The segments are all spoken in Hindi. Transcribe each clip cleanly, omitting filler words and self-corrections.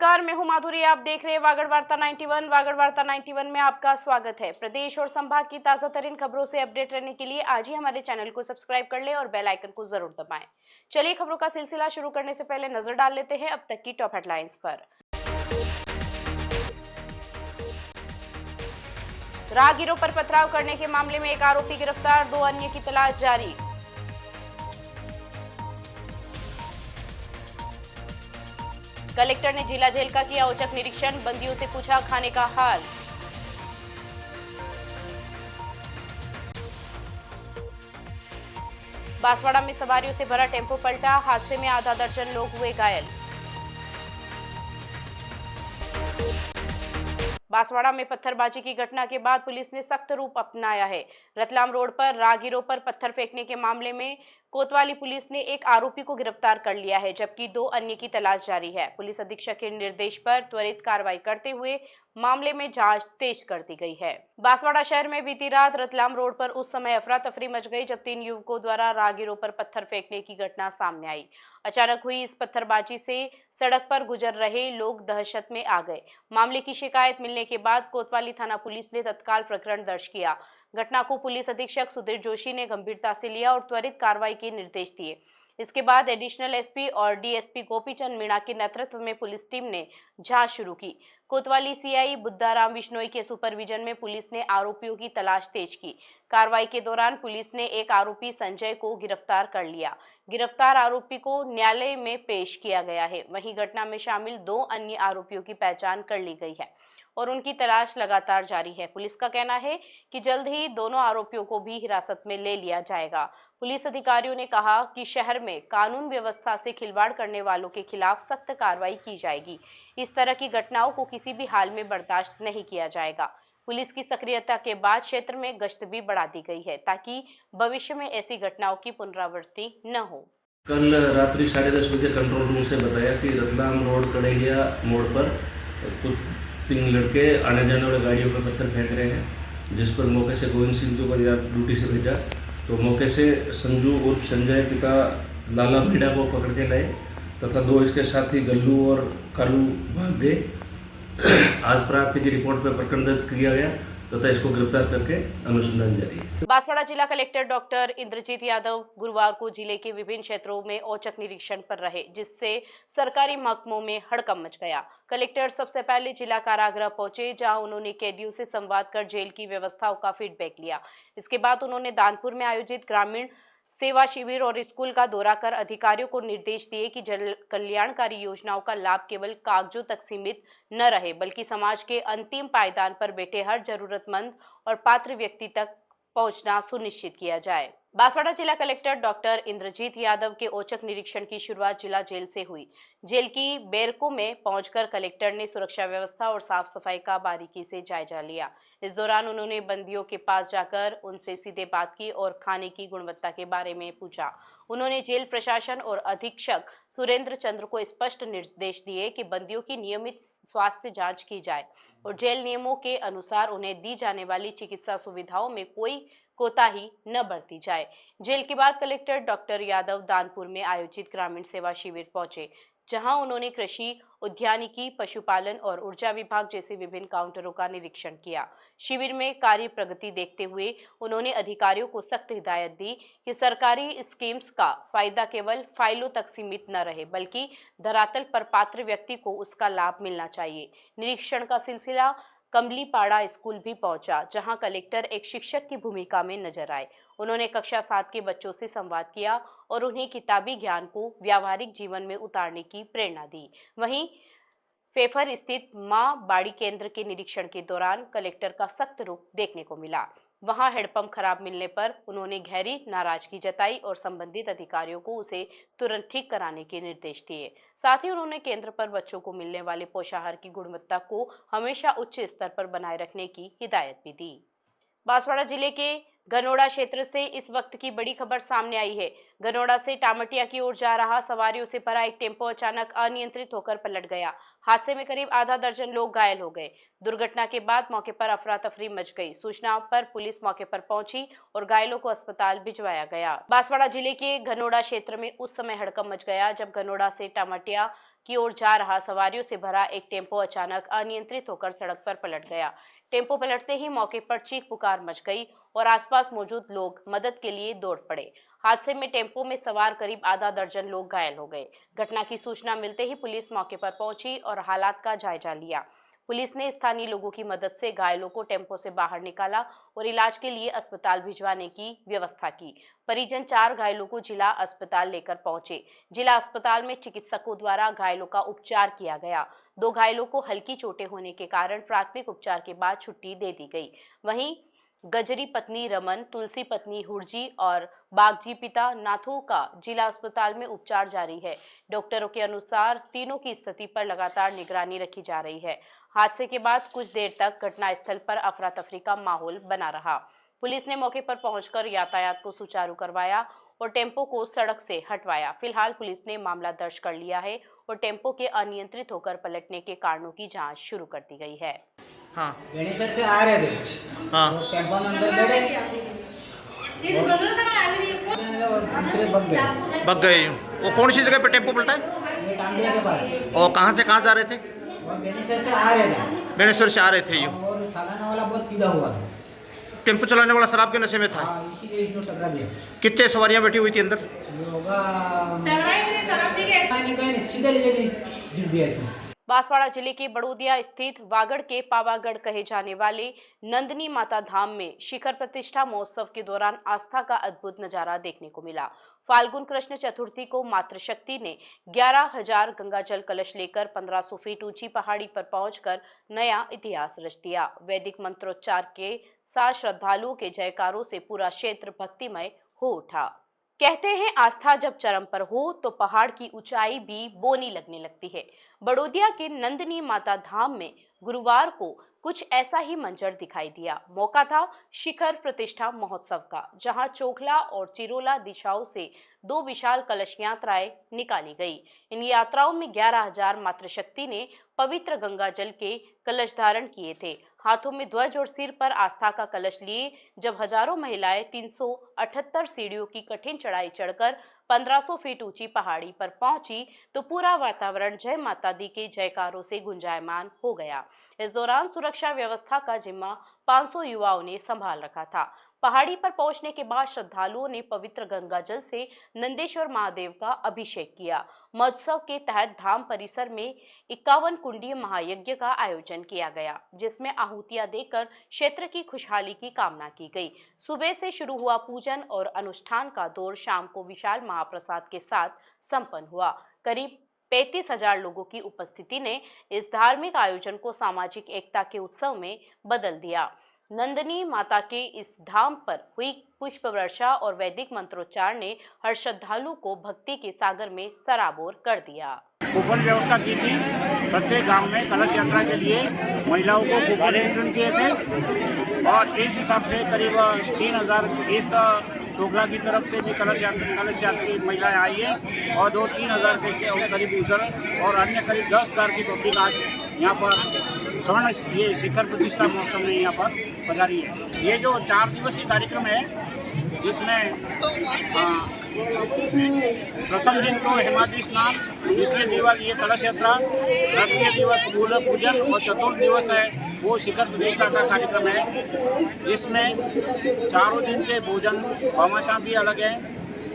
नमस्कार, मैं हूं माधुरी। आप देख रहे हैं वागड़ वार्ता 91। वागड़ वार्ता 91 में आपका स्वागत है। प्रदेश और संभाग की ताजा तरीन खबरों से अपडेट रहने के लिए आज ही हमारे चैनल को सब्सक्राइब कर लें और बेल आइकन को जरूर दबाएं। चलिए खबरों का सिलसिला शुरू करने से पहले नजर डाल लेते हैं अब तक की टॉप हेडलाइंस पर। राहगीरों पर पथराव करने के मामले में एक आरोपी गिरफ्तार, 2 अन्य की तलाश जारी। कलेक्टर ने जिला जेल का किया औचक निरीक्षण, बंदियों से पूछा खाने का हाल। बांसवाड़ा में सवारियों से भरा टेम्पो पलटा, हादसे में आधा दर्जन लोग हुए घायल। बांसवाड़ा में पत्थरबाजी की घटना के बाद पुलिस ने सख्त रूप अपनाया है। रतलाम रोड पर राहगीरों पर पत्थर फेंकने के मामले में कोतवाली पुलिस ने एक आरोपी को गिरफ्तार कर लिया है, जबकि 2 अन्य की तलाश जारी है। पुलिस अधीक्षक के निर्देश पर त्वरित कार्रवाई करते हुए मामले में जांच तेज कर दी गई है। बांसवाड़ा शहर में बीती रात रतलाम रोड पर उस समय अफरा तफरी मच गई जब 3 युवकों द्वारा राहगीरों पर पत्थर फेंकने की घटना सामने आई। अचानक हुई इस पत्थरबाजी से सड़क पर गुजर रहे लोग दहशत में आ गए। मामले की शिकायत मिलने के बाद कोतवाली थाना पुलिस ने तत्काल प्रकरण दर्ज किया। घटना को पुलिस अधीक्षक सुधीर जोशी ने गंभीरता से लिया और त्वरित कार्रवाई के निर्देश दिए। इसके बाद एडिशनल एसपी और डीएसपी गोपीचंद मीणा के नेतृत्व में पुलिस टीम ने जांच शुरू की। कोतवाली सीआई बुद्धाराम बिश्नोई के सुपरविजन में पुलिस ने आरोपियों की तलाश तेज की। कार्रवाई के दौरान पुलिस ने एक आरोपी संजय को गिरफ्तार कर लिया। गिरफ्तार आरोपी को न्यायालय में पेश किया गया है। वहीं घटना में शामिल 2 अन्य आरोपियों की पहचान कर ली गई है और उनकी तलाश लगातार जारी है। पुलिस का कहना है कि जल्द ही दोनों आरोपियों को भी हिरासत में ले लिया जाएगा। पुलिस अधिकारियों ने कहा कि शहर में कानून व्यवस्था से खिलवाड़ करने वालों के खिलाफ सख्त कार्रवाई की जाएगी। इस तरह की घटनाओं को किसी भी हाल में बर्दाश्त नहीं किया जाएगा। पुलिस की सक्रियता के बाद क्षेत्र में गश्त भी बढ़ा दी गई है ताकि भविष्य में ऐसी घटनाओं की पुनरावृत्ति न हो। कल रात्रि 10:30 बजे कंट्रोल रूम से बताया कि रतलाम रोड कड़ेलिया मोड़ पर कुछ 3 लड़के आने जाने वाले गाड़ियों पर पत्थर फेंक रहे हैं, जिस पर मौके से गोविंद सिंह जो को ड्यूटी से भेजा तो मौके से संजू उर्फ संजय पिता लाला मीणा को पकड़ के लाए तथा 2 इसके साथी गल्लू और कालू भाग गए। आज प्राप्ति की रिपोर्ट पर प्रकरण दर्ज किया गया तथा इसको गिरफ्तार करके अनुसंधान जारी है। बांसवाड़ा जिला कलेक्टर डॉक्टर इंद्रजीत यादव गुरुवार को जिले के विभिन्न क्षेत्रों में औचक निरीक्षण पर रहे, जिससे सरकारी महकमों में हड़कंप मच गया। कलेक्टर सबसे पहले जिला कारागृह पहुंचे, जहां उन्होंने कैदियों से संवाद कर जेल की व्यवस्थाओं का फीडबैक लिया। इसके बाद उन्होंने दानपुर में आयोजित ग्रामीण सेवा शिविर और स्कूल का दौरा कर अधिकारियों को निर्देश दिए कि जन कल्याणकारी योजनाओं का लाभ केवल कागजों तक सीमित न रहे, बल्कि समाज के अंतिम पायदान पर बैठे हर जरूरतमंद और पात्र व्यक्ति तक पहुंचना सुनिश्चित किया जाए। बांसवाड़ा जिला कलेक्टर डॉक्टर इंद्रजीत यादव के औचक निरीक्षण की शुरुआत जिला जेल से हुई। जेल की बैरकों में पहुंचकर कलेक्टर ने सुरक्षा व्यवस्था और साफ सफाई का बारीकी से जायजा लिया। इस दौरान उन्होंने बंदियों के पास जाकर उनसे सीधे बात की और खाने की गुणवत्ता के बारे में पूछा। उन्होंने जेल प्रशासन और अधीक्षक सुरेंद्र चंद्र को स्पष्ट निर्देश दिए कि बंदियों की नियमित स्वास्थ्य जांच की जाए और जेल नियमों के अनुसार उन्हें दी जाने वाली चिकित्सा सुविधाओं में कोई कोताही न बरती जाए। जेल के बाद कलेक्टर डॉक्टर यादव दानपुर में आयोजित ग्रामीण सेवा शिविर पहुंचे, जहां उन्होंने कृषि, उद्यानिकी, पशुपालन और ऊर्जा विभाग जैसे विभिन्न काउंटरों का निरीक्षण किया। शिविर में कार्य प्रगति देखते हुए उन्होंने अधिकारियों को सख्त हिदायत दी कि सरकारी स्कीम्स का फायदा केवल फाइलों तक सीमित न रहे, बल्कि धरातल पर पात्र व्यक्ति को उसका लाभ मिलना चाहिए। निरीक्षण का सिलसिला कमलीपाड़ा स्कूल भी पहुंचा, जहां कलेक्टर एक शिक्षक की भूमिका में नजर आए। उन्होंने कक्षा 7 के बच्चों से संवाद किया और उन्हें किताबी ज्ञान को व्यावहारिक जीवन में उतारने की प्रेरणा दी। वहीं फेफर स्थित मां बाड़ी केंद्र के निरीक्षण के दौरान कलेक्टर का सख्त रुख देखने को मिला। वहां हैंडपंप खराब मिलने पर उन्होंने गहरी नाराजगी जताई और संबंधित अधिकारियों को उसे तुरंत ठीक कराने के निर्देश दिए। साथ ही उन्होंने केंद्र पर बच्चों को मिलने वाले पोषाहार की गुणवत्ता को हमेशा उच्च स्तर पर बनाए रखने की हिदायत भी दी। बांसवाड़ा जिले के घनौड़ा क्षेत्र से इस वक्त की बड़ी खबर सामने आई है। घनौड़ा से टामटिया की ओर जा रहा सवारियों से भरा एक टेम्पो अचानक अनियंत्रित होकर पलट गया। हादसे में करीब आधा दर्जन लोग घायल हो गए। दुर्घटना के बाद मौके पर अफरा तफरी मच गई। सूचना पर पुलिस मौके पर पहुंची और घायलों को अस्पताल भिजवाया गया। बांसवाड़ा जिले के घनौड़ा क्षेत्र में उस समय हड़कंप मच गया जब घनौड़ा से टामटिया की ओर जा रहा सवारियों से भरा एक टेम्पो अचानक अनियंत्रित होकर सड़क पर पलट गया। टेम्पो पलटते ही मौके पर चीख पुकार मच गई और आसपास मौजूद लोग मदद के लिए दौड़ पड़े। हादसे में टेम्पो में सवार करीब आधा दर्जन लोग घायल हो गए। घटना की सूचना मिलते ही पुलिस मौके पर पहुंची और हालात का जायजा लिया। पुलिस ने स्थानीय लोगों की मदद से घायलों को टेम्पो से बाहर निकाला और इलाज के लिए अस्पताल भिजवाने की व्यवस्था की। परिजन 4 घायलों को जिला अस्पताल लेकर पहुंचे। जिला अस्पताल में चिकित्सकों द्वारा घायलों का उपचार किया गया। 2 घायलों को हल्की चोटें होने के कारण प्राथमिक उपचार के बाद छुट्टी दे दी गई। वहीं गजरी पत्नी रमन, तुलसी पत्नी हुरजी और बागजी पिता नाथू का जिला अस्पताल में उपचार जारी है। डॉक्टरों के अनुसार तीनों की स्थिति पर लगातार निगरानी रखी जा रही है। हादसे के बाद कुछ देर तक घटनास्थल पर अफरा तफरी का माहौल बना रहा। पुलिस ने मौके पर पहुंचकर यातायात को सुचारू करवाया और टेम्पो को सड़क से हटवाया। फिलहाल पुलिस ने मामला दर्ज कर लिया है और टेम्पो के अनियंत्रित होकर पलटने के कारणों की जांच शुरू कर दी गई है। हाँ गणेशर से आ रहे थे। हाँ तो टेम्पो में अंदर बैठे और दूसरे बग गए। बग गए। वो कौन सी जगह पे टेम्पो पलटा है? ये टांडिया के पास। और कहाँ से कहाँ जा रहे थे? और गणेशर से आ रहे थे बेनेश्वर से आ रहे थे ये। और सालाना वाला बहुत पीदा हुआ था। टेम्पो चलाने वाला शराब के नशे में था। हाँ, इसीलिए इसने टकरा दिया। कितने सवारियां बैठी हुई थी अंदर? ये होगा कहीं सीधे ले गिर दिया इसने। बांसवाड़ा जिले के बड़ोदिया स्थित वागड़ के पावागढ़ कहे जाने वाले नंदनी माता धाम में शिखर प्रतिष्ठा महोत्सव के दौरान आस्था का अद्भुत नजारा देखने को मिला। फाल्गुन कृष्ण चतुर्थी को मातृशक्ति ने 11,000 गंगाजल कलश लेकर 1500 फीट ऊंची पहाड़ी पर पहुंचकर नया इतिहास रच दिया। वैदिक मंत्रोच्चार के साथ श्रद्धालुओं के जयकारों से पूरा क्षेत्र भक्तिमय हो उठा। कहते हैं आस्था जब चरम पर हो तो पहाड़ की ऊंचाई भी बोनी लगने लगती है। बड़ोदिया के नंदनी माता धाम में गुरुवार को कुछ ऐसा ही मंजर दिखाई दिया। मौका था शिखर प्रतिष्ठा महोत्सव का, जहां चोखला और चिरोला दिशाओं से 2 विशाल कलश यात्राएं निकाली गई। इन यात्राओं में 11,000 मातृशक्ति ने पवित्र गंगा जल के कलश धारण किए थे। हाथों में ध्वज और सिर पर आस्था का कलश लिए जब हजारों महिलाएं 378 सीढ़ियों की कठिन चढ़ाई चढ़कर 1500 फीट ऊंची पहाड़ी पर पहुंची तो पूरा वातावरण जय माता दी के जयकारों से गुंजायमान हो गया। इस दौरान सुरक्षा व्यवस्था का जिम्मा 500 युवाओं ने संभाल रखा था। पहाड़ी पर पहुंचने के बाद श्रद्धालुओं ने पवित्र गंगा जल से नंदेश्वर महादेव का अभिषेक किया। महोत्सव के तहत धाम परिसर में 51 कुंडीय महायज्ञ का आयोजन किया गया, जिसमें आहुतियां देकर क्षेत्र की खुशहाली की कामना की गई। सुबह से शुरू हुआ पूजन और अनुष्ठान का दौर शाम को विशाल महाप्रसाद के साथ संपन्न हुआ। करीब 35,000 लोगों की उपस्थिति ने इस धार्मिक आयोजन को सामाजिक एकता के उत्सव में बदल दिया। नंदनी माता के इस धाम पर हुई पुष्प वर्षा और वैदिक मंत्रोच्चार ने हर श्रद्धालु को भक्ति के सागर में सराबोर कर दिया। कूपन व्यवस्था की थी। प्रत्येक गांव में कलश यात्रा के लिए महिलाओं को कूपन वितरण किए थे और इस हिसाब से करीब 3,000 इस चोखला की तरफ से भी कलश यात्री महिलाएं आई है और 2-3 हज़ार के करीब उधर और अन्य करीब 10,000 की पब्लिक आज यहाँ पर स्वर्ण ये शिखर प्रतिष्ठा महोत्सव में यहाँ पर पधारी है। ये जो 4 दिवसीय कार्यक्रम है, जिसमें प्रथम दिन तो हिमाद्री स्नान, द्वितीय दिवस ये कलश यात्रा, तृतीय दिवस मूल पूजन और चतुर्थ दिवस है वो शिखर प्रतिष्ठा का कार्यक्रम है, जिसमें 4 दिन के भोजन भामाशाह भी अलग है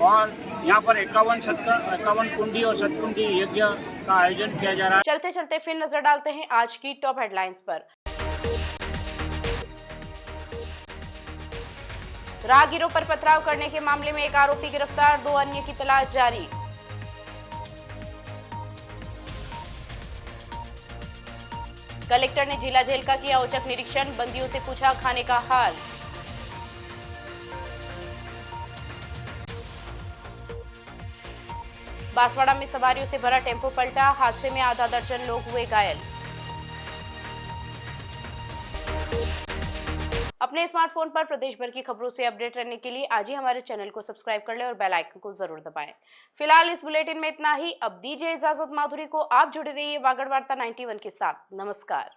और यहाँ पर 51 कुंडी और शतकुंडी यज्ञ का आयोजन किया जा रहा है। चलते चलते फिर नजर डालते हैं आज की टॉप हेडलाइंस पर। राहगीरों पर पथराव करने के मामले में एक आरोपी गिरफ्तार, 2 अन्य की तलाश जारी। कलेक्टर ने जिला जेल का किया औचक निरीक्षण, बंदियों से पूछा खाने का हाल। बांसवाड़ा में सवारियों से भरा टेम्पो पलटा, हादसे में आधा दर्जन लोग हुए घायल। अपने स्मार्टफोन पर प्रदेश भर की खबरों से अपडेट रहने के लिए आज ही हमारे चैनल को सब्सक्राइब कर लें और बेल आइकन को जरूर दबाएं। फिलहाल इस बुलेटिन में इतना ही। अब दीजिए इजाजत माधुरी को। आप जुड़े रहिए वागड़ वार्ता 91 के साथ। नमस्कार।